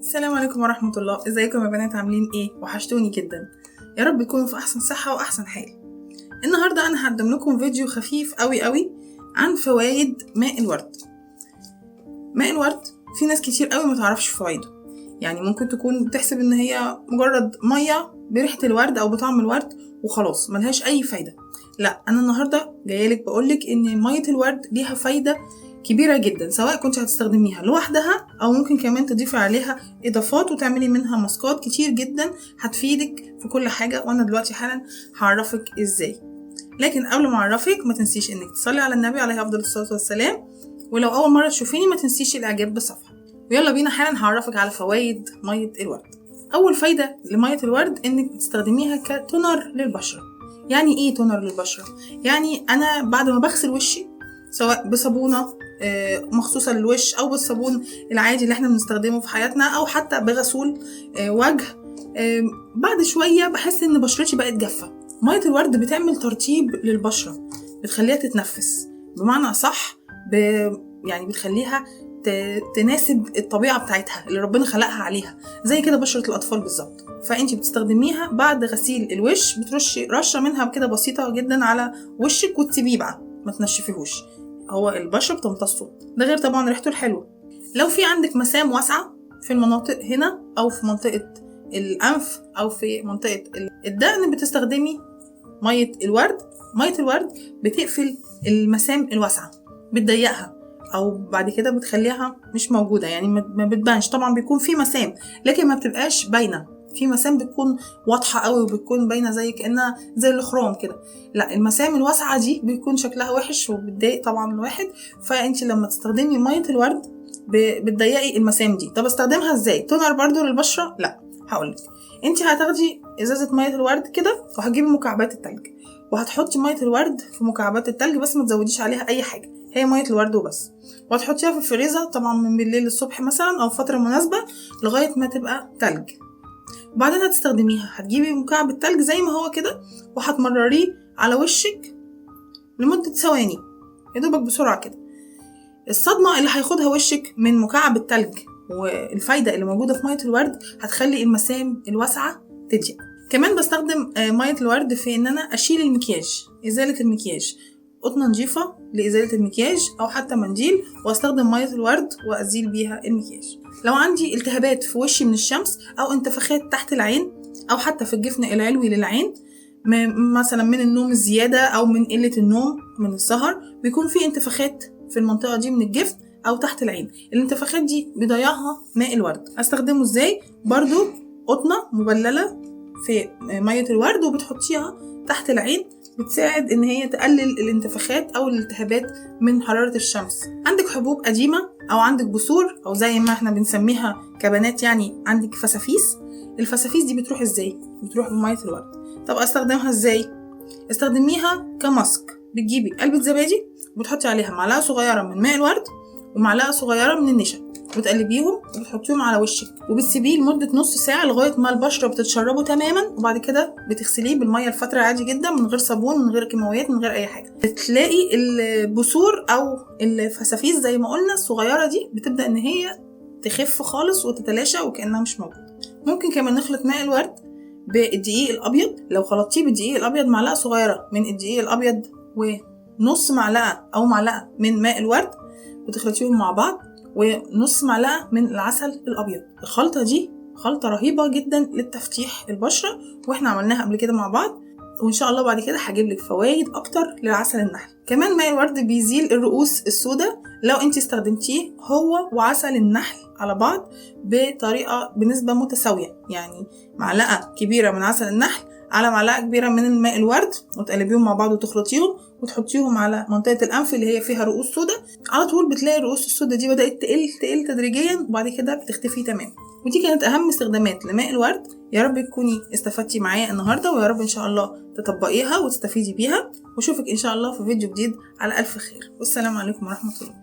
السلام عليكم ورحمة الله. ازيكم يا بنات؟ عاملين ايه؟ وحشتوني جدا، يا رب تكونوا في احسن صحة واحسن حال. النهاردة انا هقدم لكم فيديو خفيف قوي عن فوائد ماء الورد. ماء الورد في ناس كتير قوي ما تعرفش فوائده، يعني ممكن تكون بتحسب ان هي مجرد مية بريحة الورد او بطعم الورد وخلاص ملهاش اي فايدة. لا، انا النهاردة جايلك بقولك ان مية الورد ليها فايدة كبيرة جدا، سواء كنت هتستخدميها لوحدها او ممكن كمان تضيفي عليها اضافات وتعملي منها ماسكات كتير جدا هتفيدك في كل حاجة، وانا دلوقتي حالا هعرفك ازاي. لكن قبل ما اعرفك ما تنسيش انك تصلي على النبي عليه افضل الصلاة والسلام، ولو اول مرة تشوفيني ما تنسيش الاعجاب بالصفحة. ويلا بينا حالا هعرفك على فوائد مية الورد. اول فايدة لمية الورد انك بتستخدميها كتونر للبشرة. يعني ايه تونر للبشرة؟ يعني انا بعد ما بغسل وشي سواء بصابونة مخصوصة للوش او بالصابون العادي اللي احنا بنستخدمه في حياتنا او حتى بغسول وجه، بعد شوية بحس ان بشرتي بقت جافة. مية الورد بتعمل ترطيب للبشرة، بتخليها تتنفس، بمعنى صح يعني بتخليها تناسب الطبيعة بتاعتها اللي ربنا خلقها عليها، زي كده بشرة الأطفال بالظبط. فأنتي بتستخدميها بعد غسيل الوش، بترشي رشة منها كده بسيطة جدا على وشك وتسيبيه بقى ما تنشفيهوش، هو البشرة بتمتصه، ده غير طبعا ريحته الحلوة. لو في عندك مسام واسعة في المناطق هنا أو في منطقة الأنف أو في منطقة الدقن بتستخدمي مية الورد. مية الورد بتقفل المسام الواسعة، بتضيقها او بعد كده بتخليها مش موجودة، يعني ما بتبانش. طبعا بيكون في مسام لكن ما بتبقاش باينة، في مسام بتكون واضحة قوي وبتكون باينة زي كأنها زي الخروم كده. لا، المسام الواسعة دي بيكون شكلها وحش وبتضايق طبعا الواحد، فانت لما تستخدمي مية الورد بتضيقي المسام دي. طب استخدمها ازاي؟ تونر برضو للبشرة؟ لا، هقولك. انت هتاخدي ازازة مية الورد كده وهتجيبي مكعبات التلج وهتحطي مية الورد في مكعبات التلج، بس ما تزوديش عليها اي حاجة، هي مية الورد وبس، وهتحطيها في الفريزر طبعا من بالليل للصبح مثلا او فترة مناسبة لغاية ما تبقى تلج. وبعدين هتستخدميها، هتجيبي مكعب التلج زي ما هو كده وهتمرريه على وشك لمدة ثواني يا دوبك بسرعة كده. الصدمة اللي هياخدها وشك من مكعب التلج والفايدة اللي موجودة في مية الورد هتخلي المسام الواسعة تضيق. كمان بستخدم مية الورد في ان انا اشيل المكياج، ازالة المكياج، قطنة نظيفة لإزالة المكياج أو حتى منديل، وأستخدم مية الورد وأزيل بيها المكياج. لو عندي التهابات في وشي من الشمس أو انتفاخات تحت العين أو حتى في الجفن العلوي للعين، مثلا من النوم الزيادة أو من قلة النوم من السهر، بيكون في انتفاخات في المنطقة دي من الجفن أو تحت العين. الانتفاخات دي بيضيعها ماء الورد. أستخدمه إزاي؟ برضو قطنة مبللة في مية الورد وبتحطيها تحت العين، بتساعد ان هي تقلل الانتفاخات او الالتهابات من حرارة الشمس. عندك حبوب قديمة او عندك بثور او زي ما احنا بنسميها كبنات يعني عندك فسافيس، الفسافيس دي بتروح ازاي؟ بتروح بمية الورد. طب استخدمها ازاي؟ استخدميها كماسك. بتجيبي علبة زبادي وبتحطي عليها معلقة صغيرة من ماء الورد ومعلقة صغيرة من النشا وتقلبيهم وبتحطيهم على وشك وبتسيبيه لمدة نص ساعة لغاية ما البشرة بتتشربه تماما، وبعد كده بتغسليه بالمية الفترة عادي جدا من غير صابون من غير كيماويات من غير اي حاجة. بتلاقي البثور او الفسافيس زي ما قلنا الصغيرة دي بتبدأ ان هي تخف خالص وتتلاشى وكأنها مش موجودة. ممكن كمان نخلط ماء الورد بالدقيق الابيض. لو خلطتيه بالدقيق الابيض معلقة صغيرة من الدقيق الابيض ونص معلقة او معلقة من ماء الورد وتخلطيهم مع بعض ونص معلقة من العسل الأبيض. الخلطة دي خلطة رهيبة جدا للتفتيح البشرة، واحنا عملناها قبل كده مع بعض، وإن شاء الله بعد كده هجيبلك فوائد أكتر للعسل النحل. كمان ماء الورد بيزيل الرؤوس السوداء لو انت استخدمتيه هو وعسل النحل على بعض بطريقة بنسبة متساوية، يعني معلقة كبيرة من عسل النحل على معلقة كبيرة من الماء الورد وتقلبيهم مع بعض وتخلطيهم وتحطيهم على منطقة الأنف اللي هي فيها رؤوس سوداء. على طول بتلاقي الرؤوس السوداء دي بدأت تقل تدريجيا وبعد كده بتختفي تمام. ودي كانت أهم استخدامات لماء الورد. يا رب تكوني استفدتي معايا النهاردة، ويا رب إن شاء الله تطبقيها وتستفيدي بيها، وشوفك إن شاء الله في فيديو جديد على ألف خير، والسلام عليكم ورحمة الله.